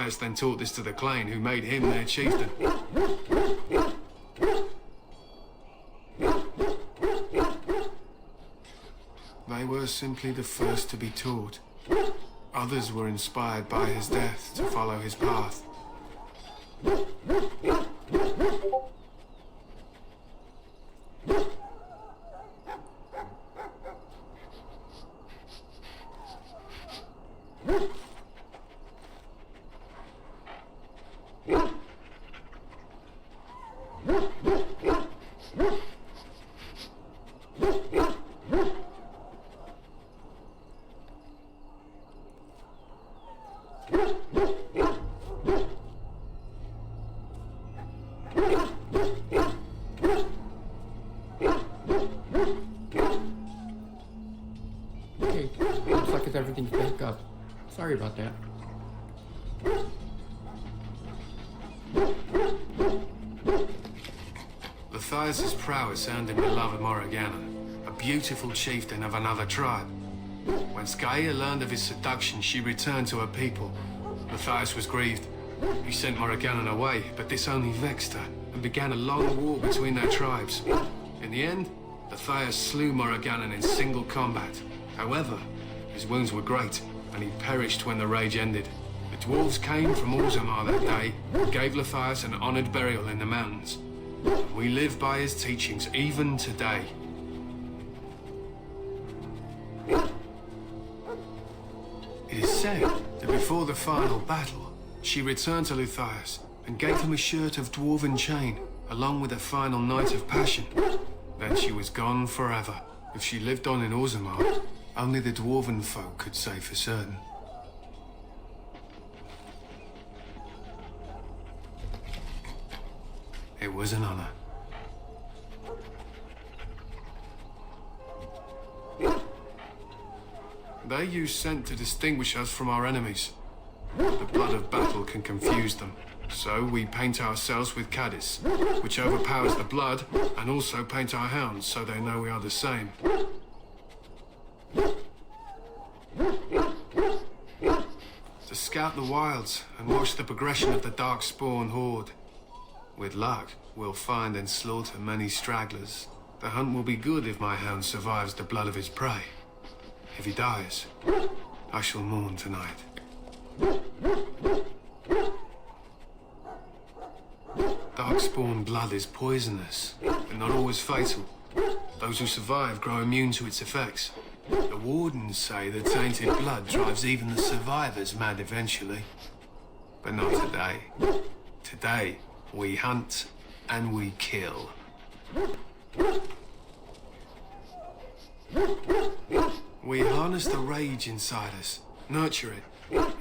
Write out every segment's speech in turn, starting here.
Matthias then taught this to the Clane, who made him their chieftain. They were simply the first to be taught. Others were inspired by his death to follow his path. Okay, looks like it's everything's back up. Sorry about that. Matthias's prowess earned him the love of Morrigannon, a beautiful chieftain of another tribe. When Scaia learned of his seduction, she returned to her people. Matthias was grieved. He sent Morrigannon away, but this only vexed her, and began a long war between their tribes. In the end, Matthias slew Morrigannon in single combat. However, his wounds were great, and he perished when the rage ended. The dwarves came from Orzammar that day, and gave Matthias an honored burial in the mountains. We live by his teachings even today. It is said that before the final battle, she returned to Matthias and gave him a shirt of dwarven chain, along with a final night of passion. Then she was gone forever. If she lived on in Orzammar, only the dwarven folk could say for certain. It was an honor. They use scent to distinguish us from our enemies. The blood of battle can confuse them. So we paint ourselves with Caddis, which overpowers the blood, and also paint our hounds so they know we are the same. To scout the wilds and watch the progression of the Darkspawn horde. With luck, we'll find and slaughter many stragglers. The hunt will be good if my hound survives the blood of his prey. If he dies, I shall mourn tonight. Darkspawn blood is poisonous, but not always fatal. Those who survive grow immune to its effects. The wardens say the tainted blood drives even the survivors mad eventually. But not today. Today, we hunt and we kill. We harness the rage inside us, nurture it,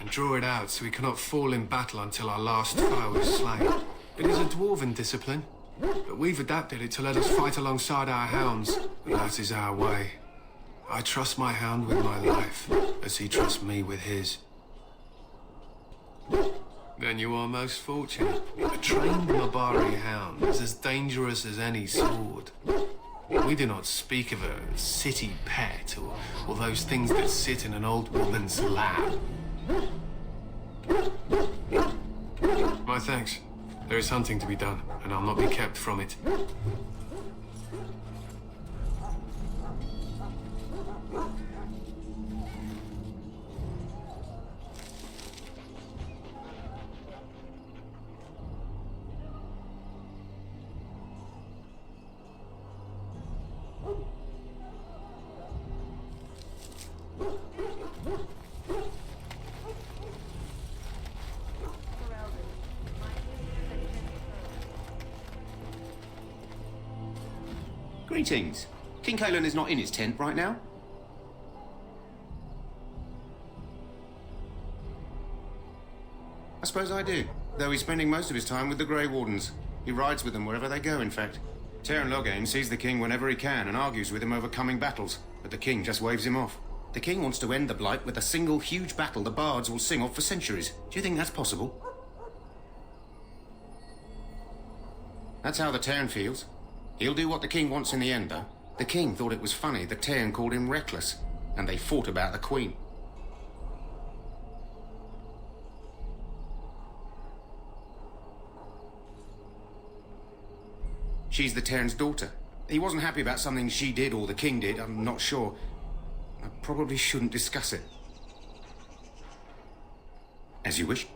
and draw it out so we cannot fall in battle until our last foe is slain. It is a dwarven discipline, but we've adapted it to let us fight alongside our hounds. That is our way. I trust my hound with my life, as he trusts me with his. Then you are most fortunate. A trained Mabari hound is as dangerous as any sword. We do not speak of a city pet or those things that sit in an old woman's lap. My thanks. There is hunting to be done, and I'll not be kept from it. Greetings. King Cailan is not in his tent right now? I suppose I do, though he's spending most of his time with the Grey Wardens. He rides with them wherever they go, in fact. Teyrn Loghain sees the king whenever he can and argues with him over coming battles, but the king just waves him off. The king wants to end the Blight with a single huge battle the bards will sing of for centuries. Do you think that's possible? That's how the Teyrn feels. He'll do what the king wants in the end, though. The king thought it was funny that Teyrn called him reckless, and they fought about the queen. She's the Terran's daughter. He wasn't happy about something she did or the king did, I'm not sure. I probably shouldn't discuss it. As you wish.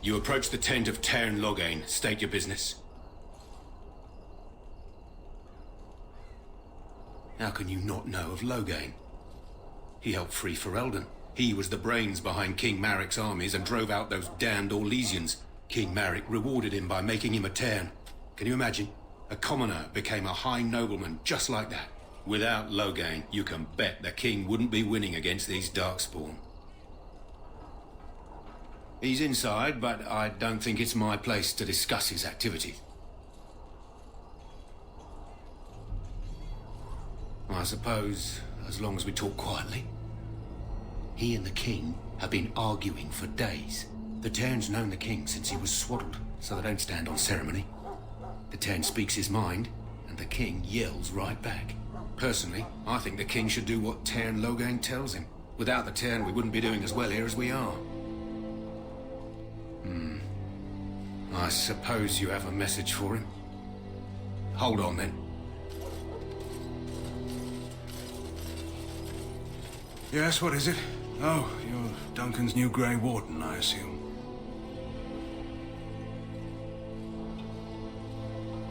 You approach the tent of Teyrn Loghain. State your business. How can you not know of Loghain? He helped free Ferelden. He was the brains behind King Marik's armies and drove out those damned Orlesians. King Marik rewarded him by making him a Teyrn. Can you imagine? A commoner became a high nobleman just like that. Without Loghain, you can bet the king wouldn't be winning against these Darkspawn. He's inside, but I don't think it's my place to discuss his activities. I suppose, as long as we talk quietly. He and the king have been arguing for days. The Terran's known the king since he was swaddled, so they don't stand on ceremony. The Terran speaks his mind, and the king yells right back. Personally, I think the king should do what Teyrn Loghain tells him. Without the Terran, we wouldn't be doing as well here as we are. I suppose you have a message for him. Hold on, then. Yes, what is it? Oh, you're Duncan's new Grey Warden, I assume.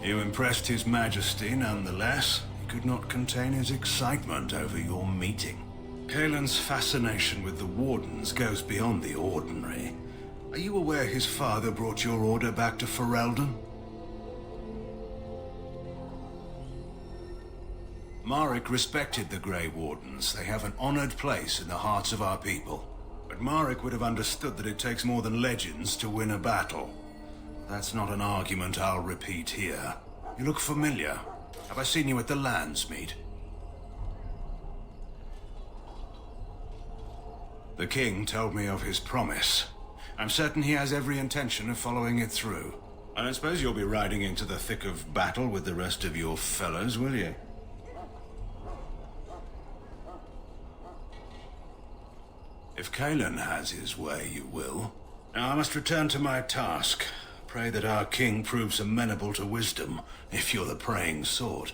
You impressed His Majesty nonetheless. He could not contain his excitement over your meeting. Kaelin's fascination with the Wardens goes beyond the ordinary. Are you aware his father brought your order back to Ferelden? Marik respected the Grey Wardens. They have an honored place in the hearts of our people. But Marik would have understood that it takes more than legends to win a battle. That's not an argument I'll repeat here. You look familiar. Have I seen you at the Landsmeet? The king told me of his promise. I'm certain he has every intention of following it through. I don't suppose you'll be riding into the thick of battle with the rest of your fellows, will you? If Kaelin has his way, you will. Now I must return to my task. Pray that our king proves amenable to wisdom, if you're the praying sort.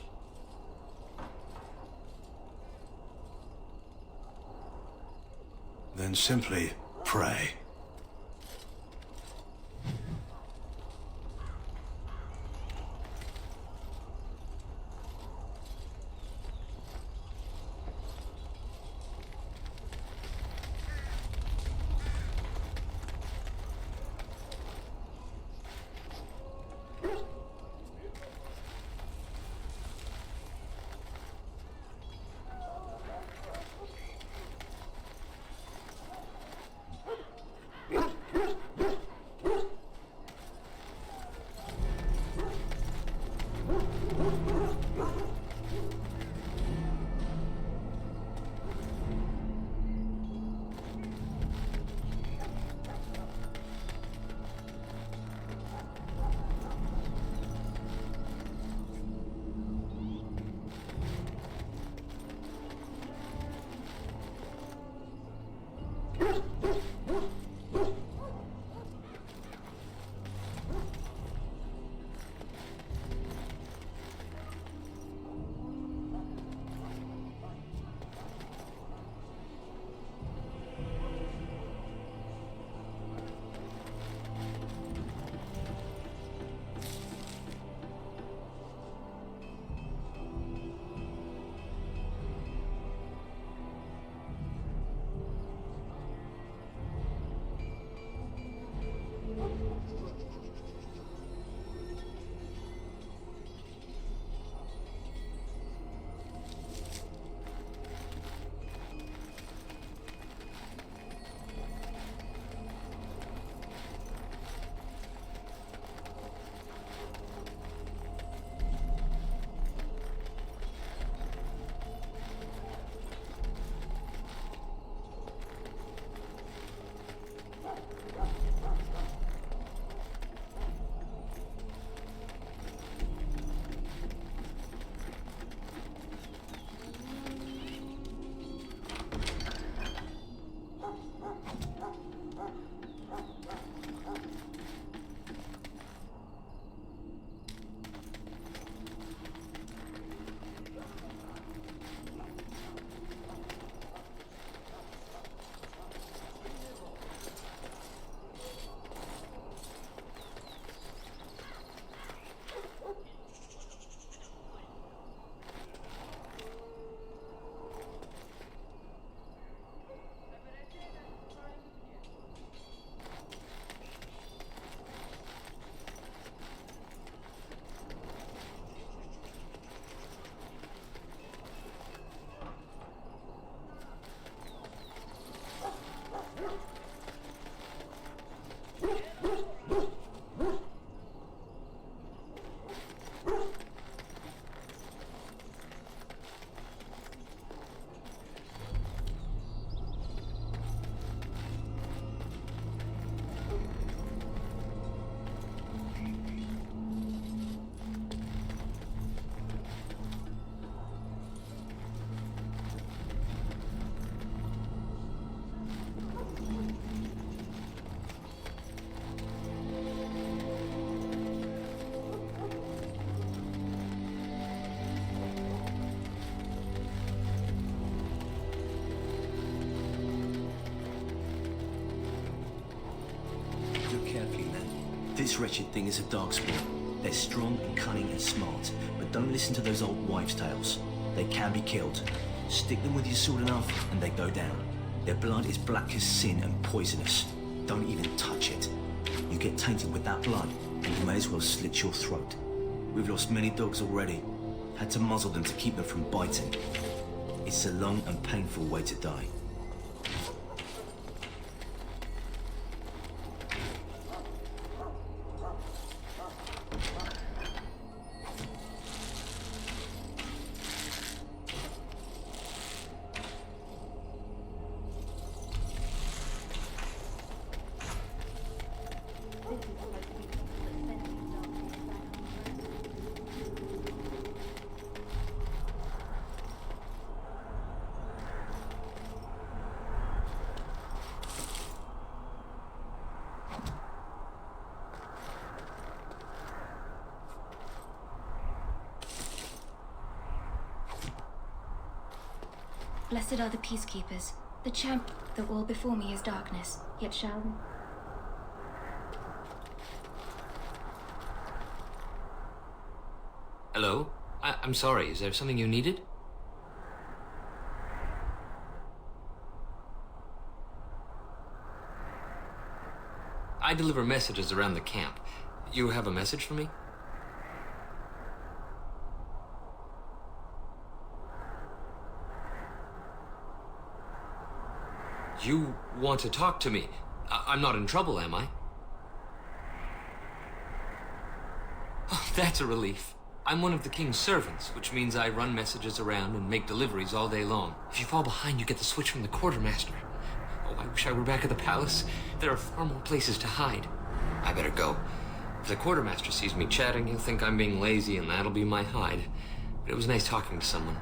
Then simply pray. This wretched thing is a darkspawn. They're strong, cunning, and smart, but don't listen to those old wives' tales. They can be killed. Stick them with your sword enough, and they go down. Their blood is black as sin and poisonous. Don't even touch it. You get tainted with that blood, and you may as well slit your throat. We've lost many dogs already. Had to muzzle them to keep them from biting. It's a long and painful way to die. Blessed are the peacekeepers. The champ that all before me is darkness, yet shall... Hello? I'm sorry, is there something you needed? I deliver messages around the camp. You have a message for me? You want to talk to me? I'm not in trouble, am I? Oh, that's a relief. I'm one of the king's servants, which means I run messages around and make deliveries all day long. If you fall behind, you get the switch from the quartermaster. Oh, I wish I were back at the palace. There are far more places to hide. I better go. If the quartermaster sees me chatting, he'll think I'm being lazy, and that'll be my hide. But it was nice talking to someone.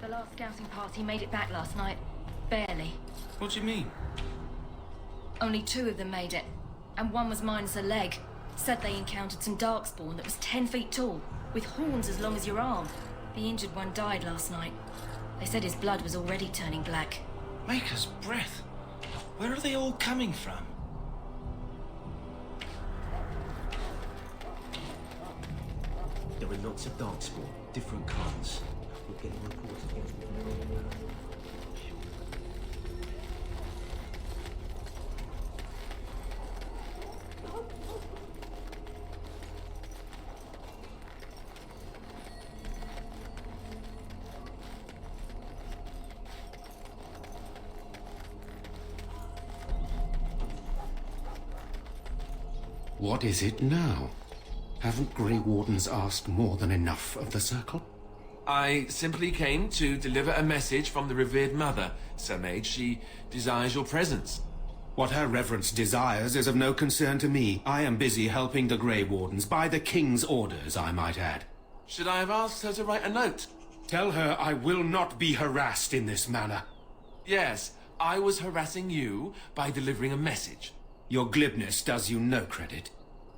The last scouting party made it back last night. Barely. What do you mean? Only 2 of them made it. And one was minus a leg. Said they encountered some darkspawn that was 10 feet tall, with horns as long as your arm. The injured one died last night. They said his blood was already turning black. Maker's breath. Where are they all coming from? There are lots of darkspawn, different kinds. We're getting reports again. What is it now? Haven't Grey Wardens asked more than enough of the Circle? I simply came to deliver a message from the revered mother, Sir Mage. She desires your presence. What her reverence desires is of no concern to me. I am busy helping the Grey Wardens, by the King's orders, I might add. Should I have asked her to write a note? Tell her I will not be harassed in this manner. Yes, I was harassing you by delivering a message. Your glibness does you no credit.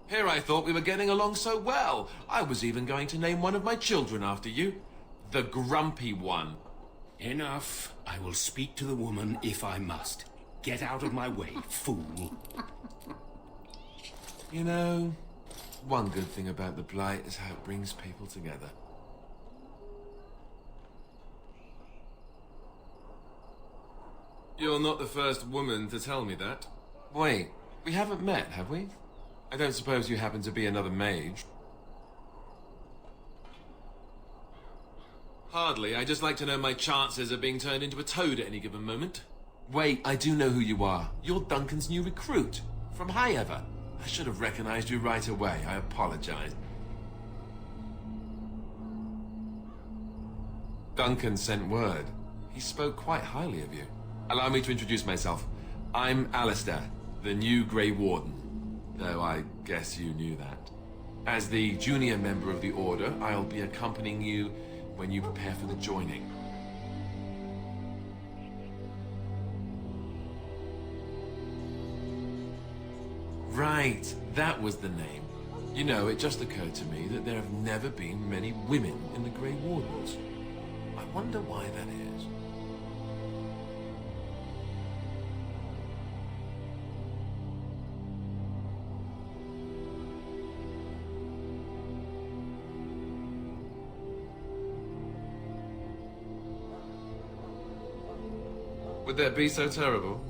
Here I thought we were getting along so well. I was even going to name one of my children after you. The Grumpy One. Enough. I will speak to the woman if I must. Get out of my way, fool. You know, one good thing about the Blight is how it brings people together. You're not the first woman to tell me that. Wait, we haven't met, have we? I don't suppose you happen to be another mage? Hardly. I just like to know my chances of being turned into a toad at any given moment. Wait, I do know who you are. You're Duncan's new recruit. From Highever. I should have recognized you right away. I apologize. Duncan sent word. He spoke quite highly of you. Allow me to introduce myself. I'm Alistair, the new Grey Warden. Though I guess you knew that. As the junior member of the Order, I'll be accompanying you when you prepare for the joining. Right, that was the name. You know, it just occurred to me that there have never been many women in the Grey Wardens. I wonder why that is. Would that be so terrible?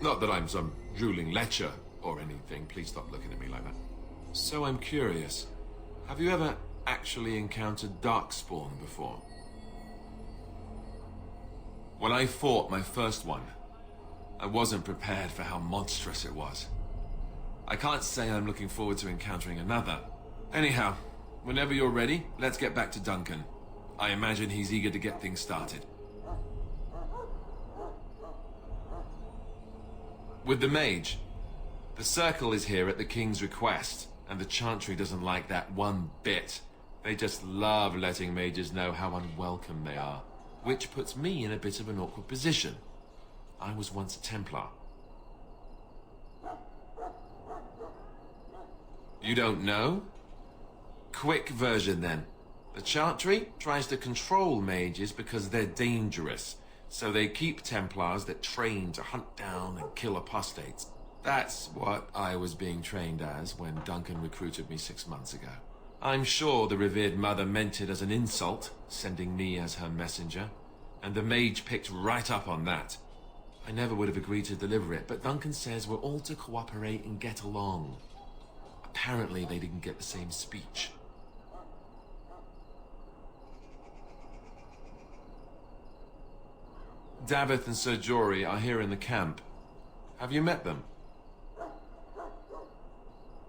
Not that I'm some drooling lecher or anything. Please stop looking at me like that. So I'm curious. Have you ever actually encountered Darkspawn before? When I fought my first one, I wasn't prepared for how monstrous it was. I can't say I'm looking forward to encountering another. Anyhow, whenever you're ready, let's get back to Duncan. I imagine he's eager to get things started. With the mage, the Circle is here at the King's request, and the Chantry doesn't like that one bit. They just love letting mages know how unwelcome they are, which puts me in a bit of an awkward position. I was once a Templar. You don't know? Quick version then. The Chantry tries to control mages because they're dangerous. So they keep Templars that train to hunt down and kill apostates. That's what I was being trained as when Duncan recruited me 6 months ago. I'm sure the revered mother meant it as an insult, sending me as her messenger, and the mage picked right up on that. I never would have agreed to deliver it, but Duncan says we're all to cooperate and get along. Apparently they didn't get the same speech. Davith and Sir Jory are here in the camp. Have you met them?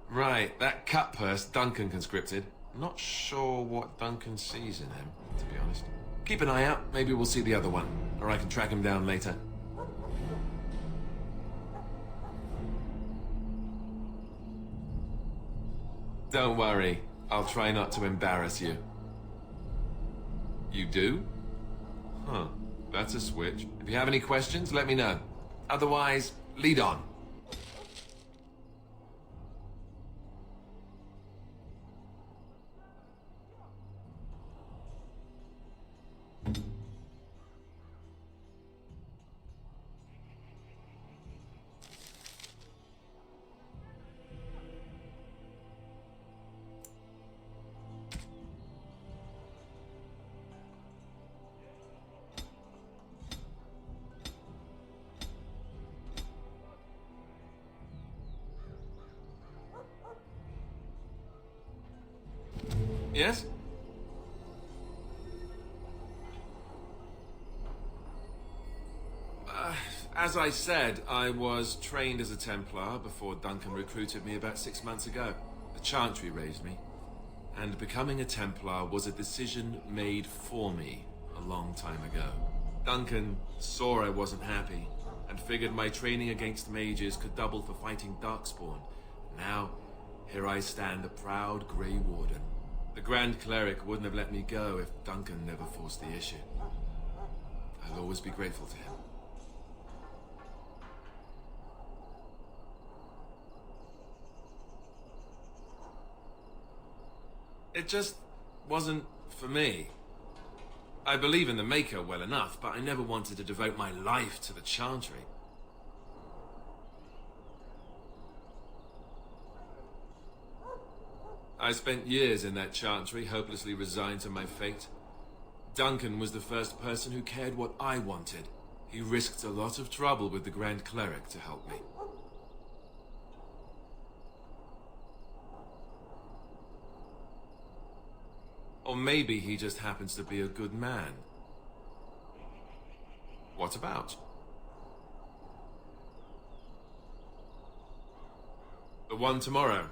Right, that cut-purse Duncan conscripted. Not sure what Duncan sees in him, to be honest. Keep an eye out, maybe we'll see the other one, or I can track him down later. Don't worry, I'll try not to embarrass you. You do? Huh. That's a switch. If you have any questions, let me know. Otherwise, lead on. Yes? As I said, I was trained as a Templar before Duncan recruited me about 6 months ago. The Chantry raised me. And becoming a Templar was a decision made for me a long time ago. Duncan saw I wasn't happy and figured my training against mages could double for fighting Darkspawn. Now, here I stand, a proud Grey Warden. The Grand Cleric wouldn't have let me go if Duncan never forced the issue. I'll always be grateful to him. It just wasn't for me. I believe in the Maker well enough, but I never wanted to devote my life to the Chantry. I spent years in that Chantry, hopelessly resigned to my fate. Duncan was the first person who cared what I wanted. He risked a lot of trouble with the Grand Cleric to help me. Or maybe he just happens to be a good man. What about? The one tomorrow.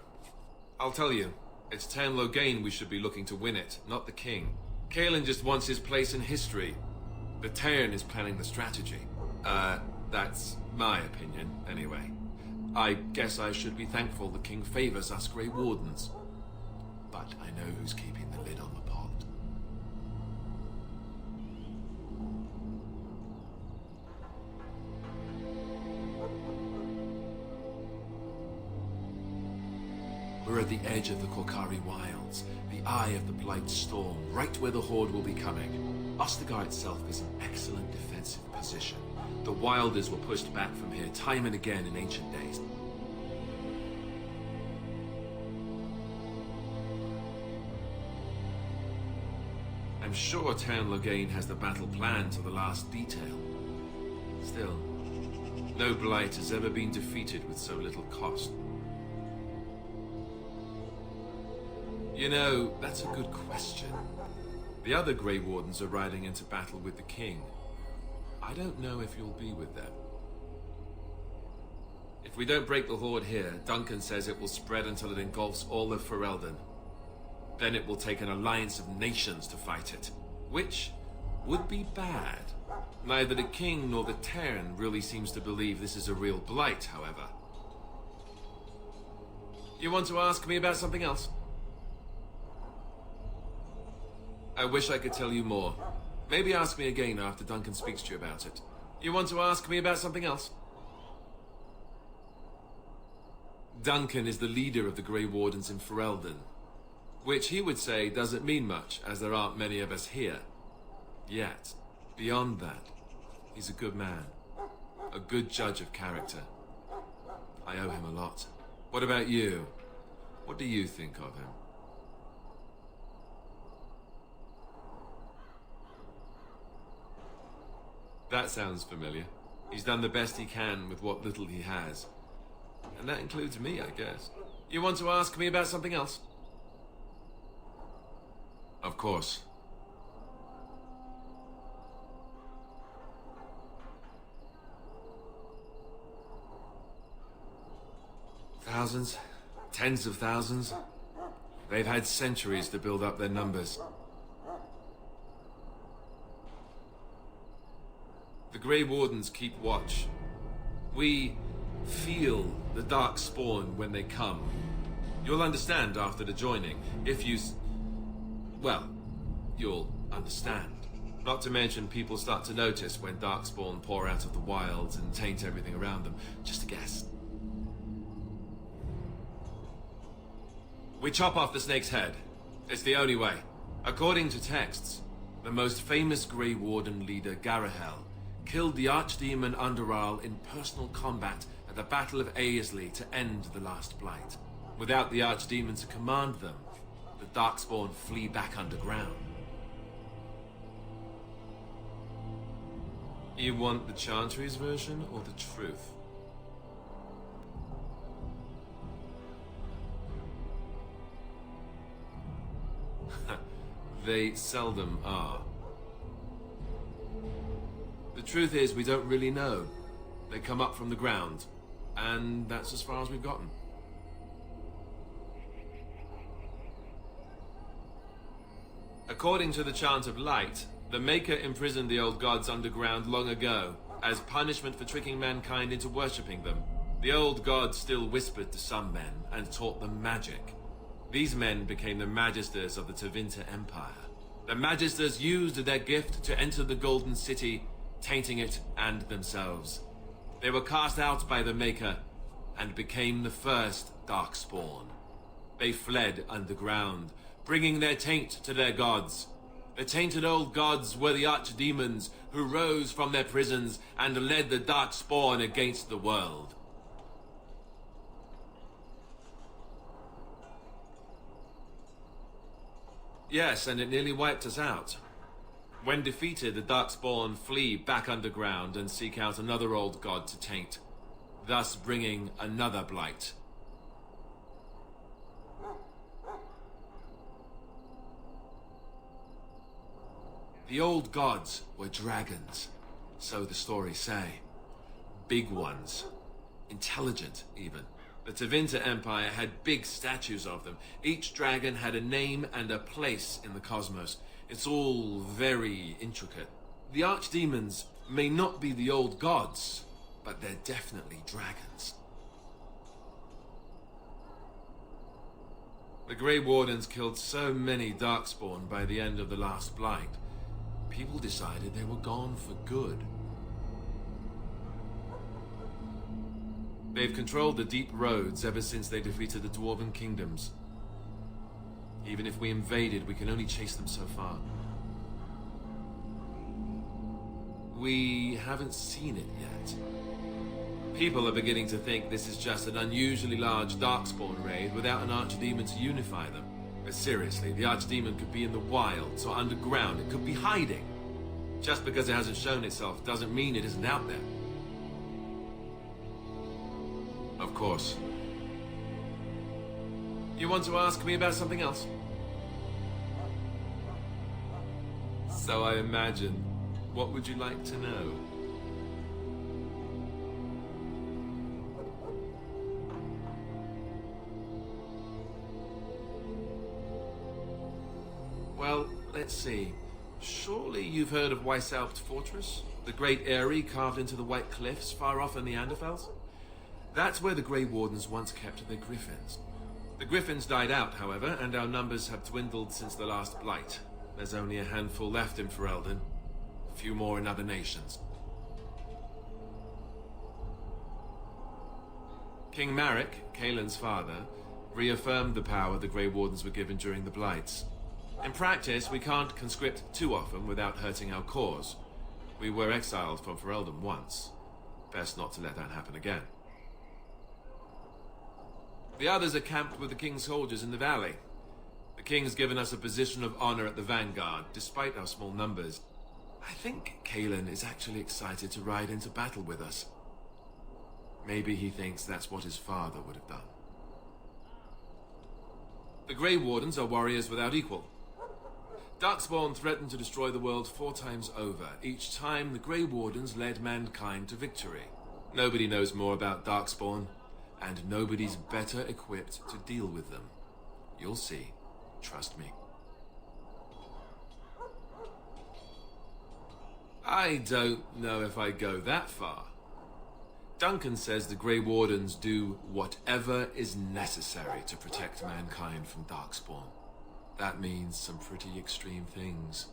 I'll tell you. It's Tairn Loghain we should be looking to win it, not the king. Cailan just wants his place in history. The Tairn is planning the strategy. That's my opinion, anyway. I guess I should be thankful the king favors us Grey Wardens. But I know who's keeping the lid on the pot. We're at the edge of the Korkari Wilds, the eye of the Blight Storm, right where the Horde will be coming. Ostagar itself is an excellent defensive position. The Wilders were pushed back from here time and again in ancient days. I'm sure Teyrn Loghain has the battle planned to the last detail. Still, no Blight has ever been defeated with so little cost. You know, that's a good question. The other Grey Wardens are riding into battle with the King. I don't know if you'll be with them. If we don't break the Horde here, Duncan says it will spread until it engulfs all of Ferelden. Then it will take an alliance of nations to fight it, which would be bad. Neither the King nor the Teyrn really seems to believe this is a real Blight, however. You want to ask me about something else? I wish I could tell you more. Maybe ask me again after Duncan speaks to you about it. You want to ask me about something else? Duncan is the leader of the Grey Wardens in Ferelden, which he would say doesn't mean much, as there aren't many of us here. Yet, beyond that, he's a good man. A good judge of character. I owe him a lot. What about you? What do you think of him? That sounds familiar. He's done the best he can with what little he has. And that includes me, I guess. You want to ask me about something else? Of course. Thousands? Tens of thousands? They've had centuries to build up their numbers. The Grey Wardens keep watch. We feel the Darkspawn when they come. You'll understand after the joining, if you... well, you'll understand. Not to mention people start to notice when Darkspawn pour out of the wilds and taint everything around them. Just a guess. We chop off the snake's head. It's the only way. According to texts, the most famous Grey Warden leader, Garahel, killed the Archdemon Underarl in personal combat at the Battle of Aesley to end the last Blight. Without the Archdemon to command them, the Darkspawn flee back underground. You want the Chantry's version or the truth? They seldom are. The truth is, we don't really know. They come up from the ground, and that's as far as we've gotten. According to the Chant of Light, the Maker imprisoned the old gods underground long ago, as punishment for tricking mankind into worshipping them. The old gods still whispered to some men, and taught them magic. These men became the Magisters of the Tevinter Empire. The Magisters used their gift to enter the Golden City, tainting it and themselves. They were cast out by the Maker, and became the first Darkspawn. They fled underground, bringing their taint to their gods. The tainted old gods were the archdemons who rose from their prisons and led the Darkspawn against the world. Yes, and it nearly wiped us out. When defeated, the Darkspawn flee back underground and seek out another old god to taint, thus bringing another Blight. The old gods were dragons, so the stories say. Big ones. Intelligent, even. The Tevinter Empire had big statues of them. Each dragon had a name and a place in the cosmos. It's all very intricate. The archdemons may not be the old gods, but they're definitely dragons. The Grey Wardens killed so many Darkspawn by the end of the last Blight, people decided they were gone for good. They've controlled the deep roads ever since they defeated the Dwarven kingdoms. Even if we invaded, we can only chase them so far. We haven't seen it yet. People are beginning to think this is just an unusually large Darkspawn raid without an Archdemon to unify them. But seriously, the Archdemon could be in the wilds or underground. It could be hiding. Just because it hasn't shown itself doesn't mean it isn't out there. Of course. You want to ask me about something else? So I imagine. What would you like to know? Well, let's see. Surely you've heard of Weishaupt Fortress? The great eyrie carved into the White Cliffs far off in the Anderfels? That's where the Grey Wardens once kept their griffins. The griffins died out, however, and our numbers have dwindled since the last Blight. There's only a handful left in Ferelden. A few more in other nations. King Marek, Kaelin's father, reaffirmed the power the Grey Wardens were given during the Blights. In practice, we can't conscript too often without hurting our cause. We were exiled from Ferelden once. Best not to let that happen again. The others are camped with the King's soldiers in the valley. The King's given us a position of honor at the vanguard, despite our small numbers. I think Kaelin is actually excited to ride into battle with us. Maybe he thinks that's what his father would have done. The Grey Wardens are warriors without equal. Darkspawn threatened to destroy the world 4 times over. Each time, the Grey Wardens led mankind to victory. Nobody knows more about Darkspawn, and nobody's better equipped to deal with them. You'll see. Trust me. I don't know if I go that far. Duncan says the Grey Wardens do whatever is necessary to protect mankind from Darkspawn. That means some pretty extreme things.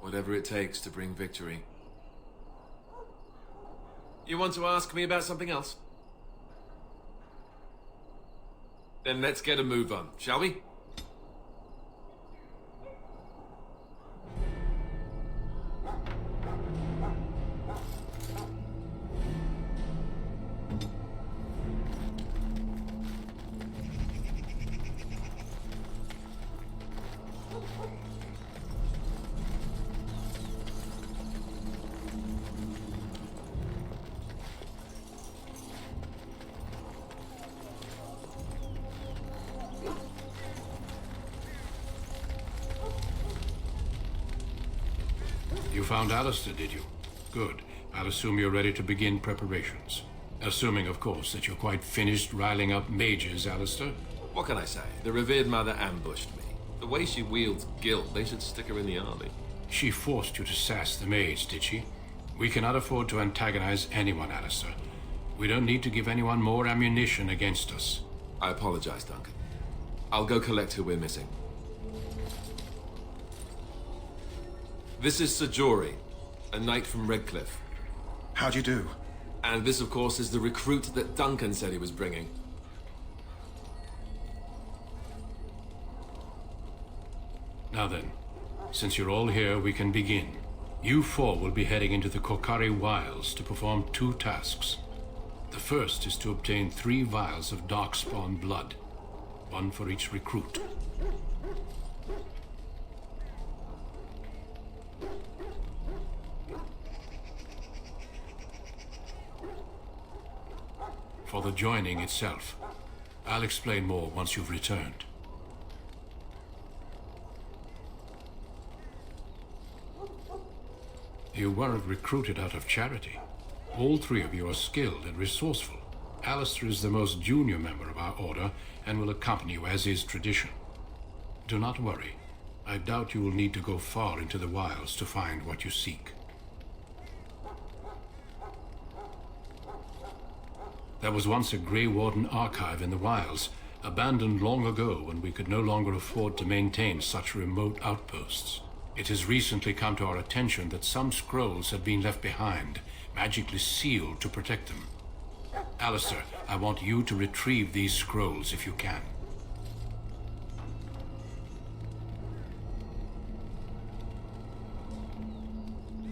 Whatever it takes to bring victory. You want to ask me about something else? Then let's get a move on, shall we? You found Alistair, did you? Good. I'll assume you're ready to begin preparations. Assuming, of course, that you're quite finished riling up mages, Alistair. What can I say? The revered mother ambushed me. The way she wields guilt, they should stick her in the army. She forced you to sass the mage, did she? We cannot afford to antagonize anyone, Alistair. We don't need to give anyone more ammunition against us. I apologize, Duncan. I'll go collect who we're missing. This is Sajori, a knight from Redcliffe. How'd you do? And this, of course, is the recruit that Duncan said he was bringing. Now then, since you're all here, we can begin. You 4 will be heading into the Korcari Wilds to perform 2 tasks. The first is to obtain 3 vials of Darkspawn blood, 1 for each recruit. For the joining itself, I'll explain more once you've returned. You weren't recruited out of charity. All 3 of you are skilled and resourceful. Alistair is the most junior member of our order and will accompany you as is tradition. Do not worry. I doubt you will need to go far into the wilds to find what you seek. There was once a Grey Warden archive in the wilds, abandoned long ago when we could no longer afford to maintain such remote outposts. It has recently come to our attention that some scrolls had been left behind, magically sealed to protect them. Alistair, I want you to retrieve these scrolls if you can.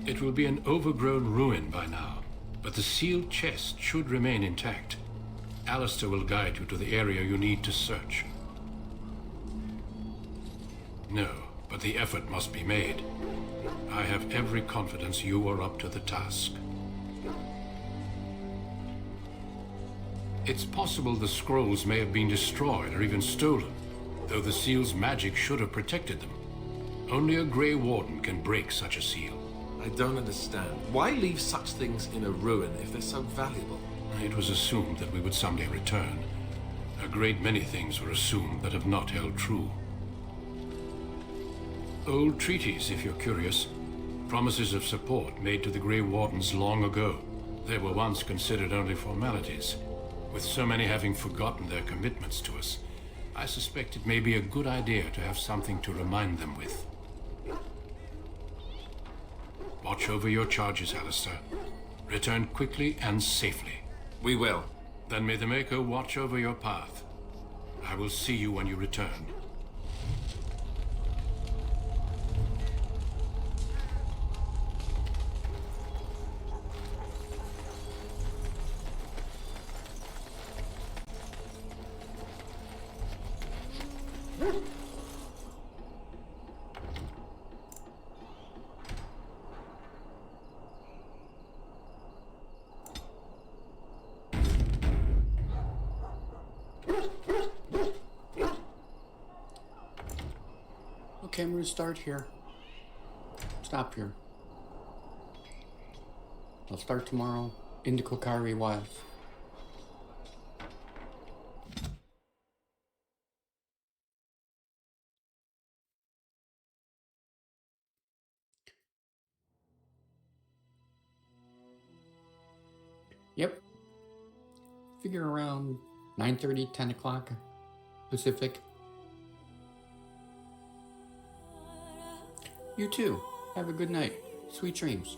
It will be an overgrown ruin by now, but the sealed chest should remain intact. Alistair will guide you to the area you need to search. No, but the effort must be made. I have every confidence you are up to the task. It's possible the scrolls may have been destroyed or even stolen, though the seal's magic should have protected them. Only a Grey Warden can break such a seal. I don't understand. Why leave such things in a ruin if they're so valuable? It was assumed that we would someday return. A great many things were assumed that have not held true. Old treaties, if you're curious. Promises of support made to the Grey Wardens long ago. They were once considered only formalities. With so many having forgotten their commitments to us, I suspect it may be a good idea to have something to remind them with. Watch over your charges, Alistair. Return quickly and safely. We will. Then may the Maker watch over your path. I will see you when you return. Okay, I'm going to start here. Stop here. I'll start tomorrow in the Kokari Wilds. Yep. Figure around 9:30, 10 o'clock Pacific. You too. Have a good night. Sweet dreams.